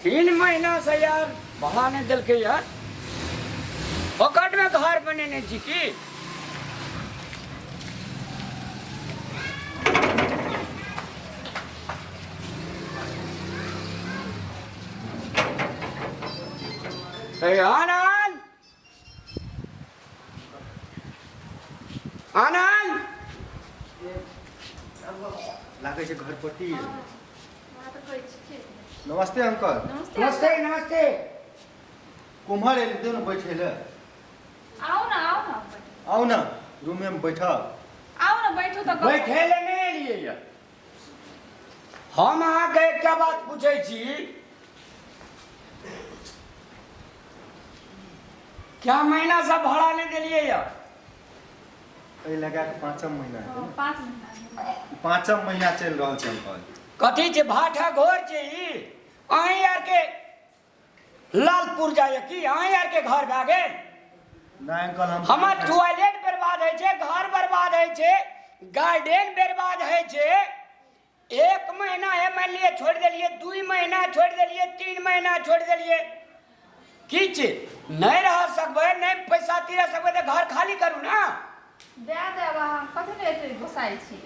3 महीना से यार भाड़ा नहीं दिल के यार पकड़ में घर बने नहीं जी की आनंद आनंद लागे छे घर पट्टी। नमस्ते अंकल। नमस्ते नमस्ते कुम्हर एल दे न बैठे ले। आओ ना आओ ना रूम में बैठा। आओ ना बैठो तो बैठे ले नहीं लिए यार हम अहाँ के क्या बात पूछे छी क्या महीना से भाड़ा नहीं दिलिए यार ए लगा के 5 महीना है। 5 महीना 5 महीना चल रहल छै अंकल। कथी छे भाठा घोर छे ई अहीं यार के लालपुर जाए की अहीं यार के घर भागे ना अंकल हमर टॉयलेट बर्बाद है छे घर बर्बाद है छे गार्डन बर्बाद है छे 1 महीना है मान लिए छोड़ देलिए 2 महीना छोड़ देलिए 3 महीना छोड़ देलिए की छे नहीं रह सकबे नहीं पैसा तीर सकबे तो घर खाली करू ना दे देबा कथि ले घुसाई छी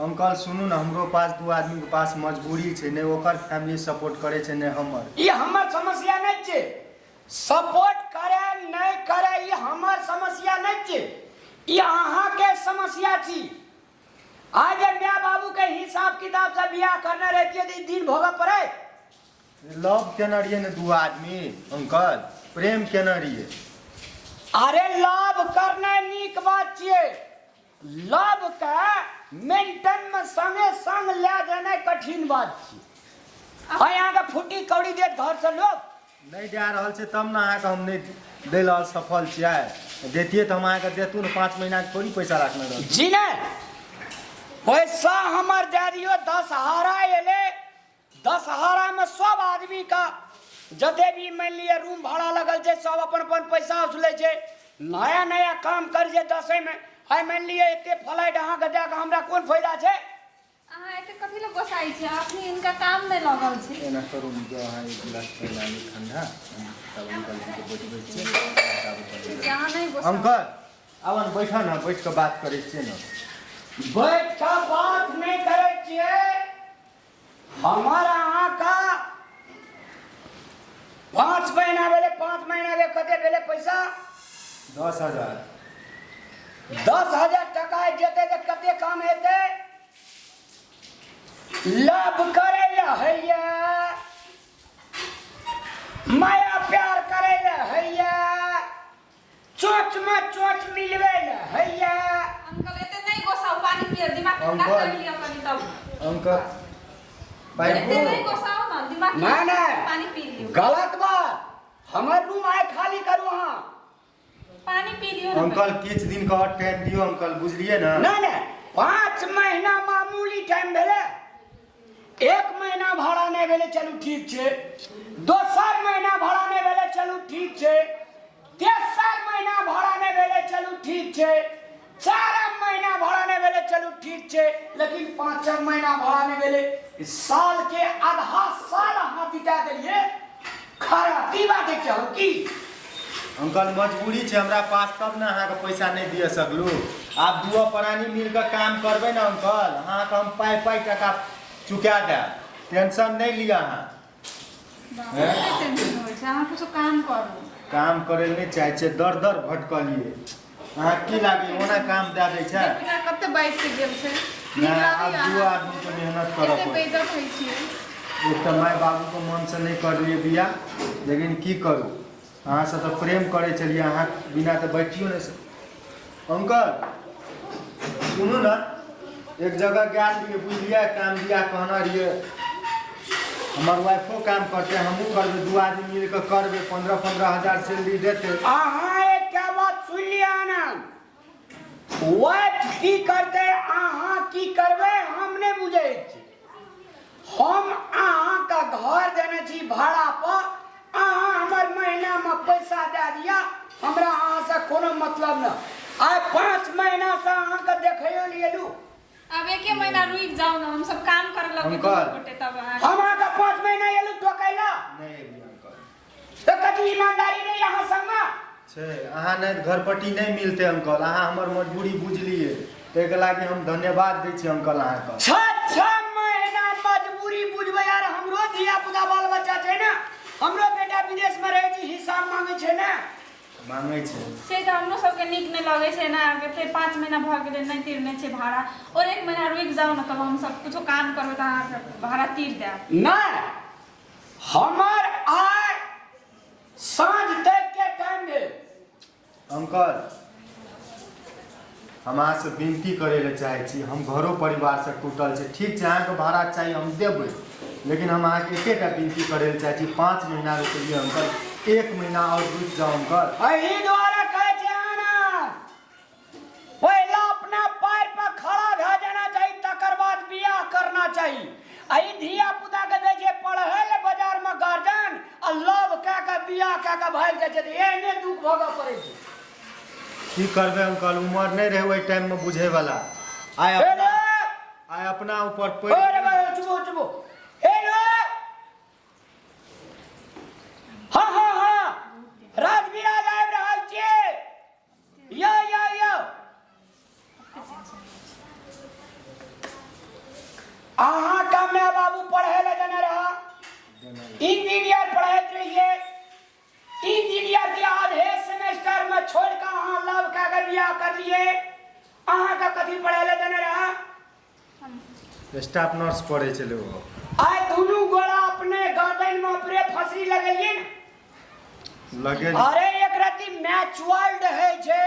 अंकल सुनू ना हमरो पास 2 आदमी के पास मजबूरी छे ने ओकर फैमिली सपोर्ट करे छे ने हमर। ये हमर समस्या नहीं छे सपोर्ट करे नहीं करे ये हमर समस्या नहीं छे ये अहाँ के समस्या छी आज माँ बाबू के हिसाब किताब से बियाह करना रहती है दिन भोग पड़े लव केना रहिए ने 2 आदमी अंकल प्रेम केना रहिए। अरे लाभ करना नीक बात छिए लाभ का मेंटेन में संगे संग ले जाना कठिन बात छी यहाँ के फुटी कौड़ी देत घर से लोग नहीं दे रहल छै तब ना अहाँ के हम नहीं दे रहल सफल छियै देतिए तो हम अहाँ के देतू ने 5 महीना के थोड़ी पैसा रखना रहल जी ने पैसा हमर दे दियो 10 हारा एले 10 हारा में सब आदमी का जते भी मान लिए रूम भाड़ा लगल छै सब अपन अपन पैसा वसूले छै नया नया काम कर जे 10 में है मान लिए एते फ्लाइट अहाँ के दे के हमरा कोन फायदा छै अहाँ एते कथि ले घुसाई छी अपनी इनका काम में लगल छी एना करू जो अहाँ एक गिलास पानी ठंडा तब अंकल जी के बैठबै छी जहां नहीं घुसा अंकल आवन बैठा ना बैठ के बात करै छियै ना बैठ का बात नहीं करे छिए हमारा यहाँ का 5 महीना बेले 5 महीना के कते बेले पैसा 10,000 10,000 टका जेते तो कते काम हेते लाभ करे हैया माया प्यार करे हैया चोच में चोच मिलवे हैया अंकल एते नहीं घुसाओ पानी पिए दिमाग ठंडा अंकल। कर लिया पानी तब अंकल भाई एते नहीं घुसाओ ना दिमाग ना ना पानी पी लियो गलत बात हमर रूम आए खाली करू हाँ पानी पी लियो ना अंकल किछ दिन का और टाइम दियो अंकल बुझलिए ना ना ना 5 महीना मामूली टाइम भेले 1 महीना भाड़ा नहीं भेले चलू ठीक छे दोसर महीना भाड़ा नहीं भेले चलू ठीक छे तेसर महीना भाड़ा नहीं भेले चलू ठीक छे 4 महीना भाड़ा नहीं भेले चलू ठीक छे लेकिन 5 महीना भाड़ा नहीं भेले इस साल के आधा साल अहाँ बिता देलिए खराबी बात है क्या की अंकल मजबूरी छै हमरा पास तब ना अहाँ के पैसा नहीं दिए सकलू आप दुआ प्राणी मिल के काम करबे ना अंकल अहाँ के हम पाई टका चुका दे टेंशन नहीं लिया अहाँ टेंशन होय छै अहाँ कुछ काम करू काम करे नहीं चाहे छै दर दर भटकलिए अहाँ की लागे ओना काम दे दै छै बिना कते बैठ के गेल छै ना आप दुआ आदमी के मेहनत करब एते बेइज्जत होई छी एक तो माय बाबू को मन से नहीं कर लिए बिया लेकिन की करूँ अहाँ से तो प्रेम करे चलिए अहाँ बिना तो बैठियो नहीं सक अंकल सुनू ना एक जगह गया लिए बुझलिए काम दिया कहना रहिए हमार वाइफो काम करते हमहूँ करबे 2 आदमी मिल के करबे 15-15 हजार सैलरी देते अहाँ एक क्या बात सुन लिया आनंद वाइफ की करते अहाँ की करबे हम नहीं बुझे छी हम अहाँ का घर देने छी भाड़ा पर अहाँ हमर महीना में पैसा दे दिया हमरा अहाँ से कोनो मतलब न आइ 5 महीना से अहाँ के देखियो लियलू अब 1 महीना रुक जाओ ना हम सब काम करे लगे अंकल। गोटे तब हम अहाँ के 5 महीना एलू नहीं अभी अंकल तो कभी ईमानदारी नहीं यहाँ संग में छे अहाँ नहीं घरपट्टी नहीं मिलते अंकल अहाँ हमर मजबूरी बुझलिए ताहिके लागी हम धन्यवाद दै छी अंकल अहाँके 6 महीना मजबूरी बुझबै यार हमरो धिया पुता बाल बच्चा छै ने हमरो बेटा विदेश में रहे छी हिसाब मांगे छै ने मांगे छै से तो हमरो सबके नीक नहीं लगे छै ना कते 5 महीना भ गेलै नहीं तीरने छै भाड़ा और 1 महीना रुक जाओ ना तब हम सब कुछ काम करबै त अहाँ भाड़ा तीर देब नहीं हमार आय सांझ तक के टाइम दे अंकल हम अहाँसँ विनती करै लए चाहै छी हम घरो परिवारसँ टूटल छै ठीक छै अहाँके भाड़ा चाही हम देबै लेकिन हम अहाँके एकेटा विनती करै लए चाहै छी 5 महीना रुकलिए अंकल 1 महीना और रुक जाओ अंकल एही द्वारा कहै छै आना पहला अपना पैर पर खड़ा भए जाना चाहिए तकर बाद बियाह करना चाहिए एही धिया पुता के दै छै पढ़ै ले बाजार में गार्जियन आ लव कए के बियाह कए के भाग जाइ छै एहने दुख भोगऽ पड़ै छै की करबै अंकल उमर नहीं रहे ओहि टाइम में बुझे वाला आय अपना ऊपर चुपो हेलो हाँ राजविराज आबि रहल छियै यो अहाँ का माय बाबू पढ़े ले देने रहा इंजीनियर पढ़ैत रहिए इंजीनियर के आधे सेमेस्टर में छोड़ के अहाँ लव कए के बियाह कर लिए अहाँ का कथी पढ़े ले देने रहा स्टाफ नर्स पढ़े चले वो आय दुनू गोड़ा अपने गर्दन में पूरे फसरी लगेलिए लगे अरे एक रति मैचुअल्ड है छे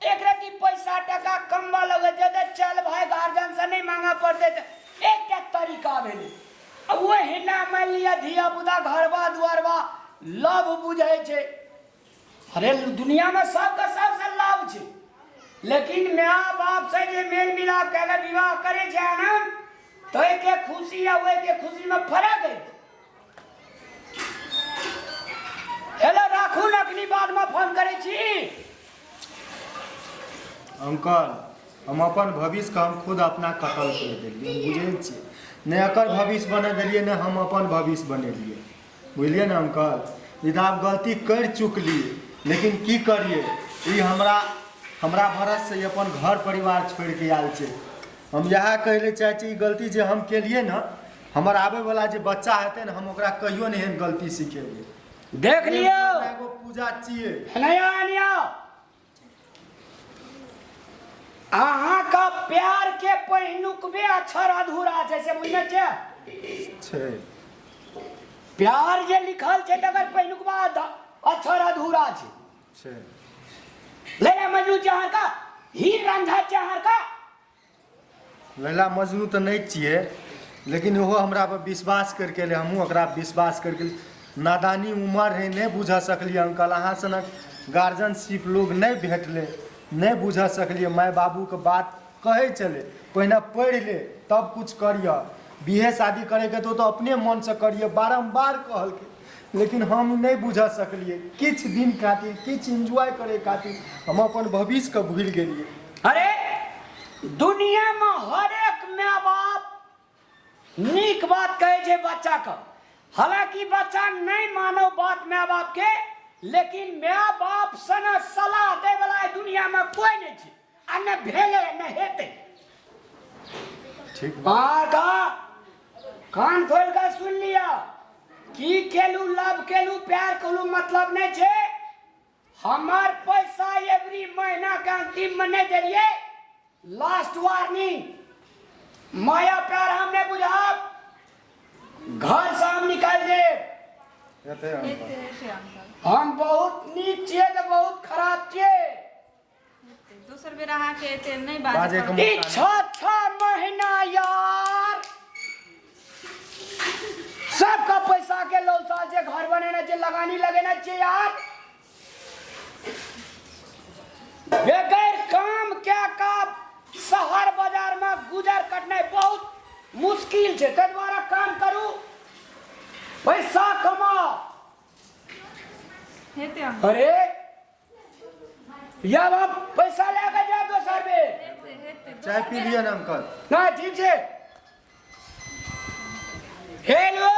एक रति पैसा टका कमवा लगे दे चल भाई गार्जियन से नहीं मांगा पड़ते एक तरीका भेले अब वो हिना मान लिया धिया पुता घरवा दुआरवा लव बुझे छे अरे दुनिया में सबका सबसे लाभ छे लेकिन माँ बाप से जे मेल मिलाप के विवाह करे छे ना तो एक खुशी या वो एक खुशी में फर्क है हेलो राखू अगली बार में फोन करे छी अंकल हम अपन भविष्य के हम खुद अपना कतल कर देलिए बुझे छी ने एकर भविष्य बने देलिए ने हम अपन भविष्य बनेलिए बुझलिए ना अंकल इधर आप गलती कर चुकलिए लेकिन की करिए ई हमरा भरस से अपन घर परिवार छोड़ के आयल छे हम यह कहले चाहे छी गलती जे हम केलिए ना हमर आबे वाला जे बच्चा हेते ना हम ओकरा कहियो नहीं एहन गलती सिखेबे देख लियो एगो पूजा छिए नया अहाँ का प्यार के पहिनुकबे अक्षर अधूरा छै से बुझने छै प्यार जे लिखल छै तकर पहिनुकबा अक्षर अधूरा छै लैला मजनू चाहर का हीर रांझा चाहर का लैला मजनू तो नहीं छिए लेकिन वो हमरा पर विश्वास करके ले हमहू ओकरा विश्वास करके नादानी उम्र है नहीं बुझा सकलिए अंकल अहाँ सनक गार्जियनशिप लोग नहीं भेटले नहीं बुझा सकलिए माय बाबू के बात कहे चले पहले पढ़ ले तब कुछ करिए बिहे शादी करे के तो अपने मन से करिए बारंबार कहल के लेकिन हम नहीं बुझा सकलिए किछ दिन खातिर किछ एंजॉय करे खातिर हम अपन भविष्य के भूल गेलिए अरे दुनिया में हर एक माँ बाप नीक बात कहे छे बच्चा का हालांकि बच्चा नहीं मानो बात माँ बाप के लेकिन माँ बाप सना सलाह दे वाला दुनिया में कोई नहीं छे आ न भेले न हेते ठीक बात कान खोल कर सुन लिया की केलू लव केलू प्यार केलू मतलब नहीं छे हमार पैसा एवरी महीना के अंतिम में नहीं देलिए लास्ट वार्निंग माया प्यार हमने बुझा घर से हम निकाल दे हम बहुत नीच छिए तो बहुत खराब छिए दूसर बेर अहाँ के एते नहीं बात बाजे के ई 6 महीना यार सबका पैसा के लौसा जे घर बनेना चाहिए लगानी लगेना चाहिए यार बगैर काम क्या का शहर बाजार में गुजर कटना बहुत मुश्किल है ते द्वारा काम करू पैसा कमाओ हेते हम अरे या बाप पैसा लेके जा दोसर बे हेते चाय पी लिया ना अंकल ना ठीक है हेलो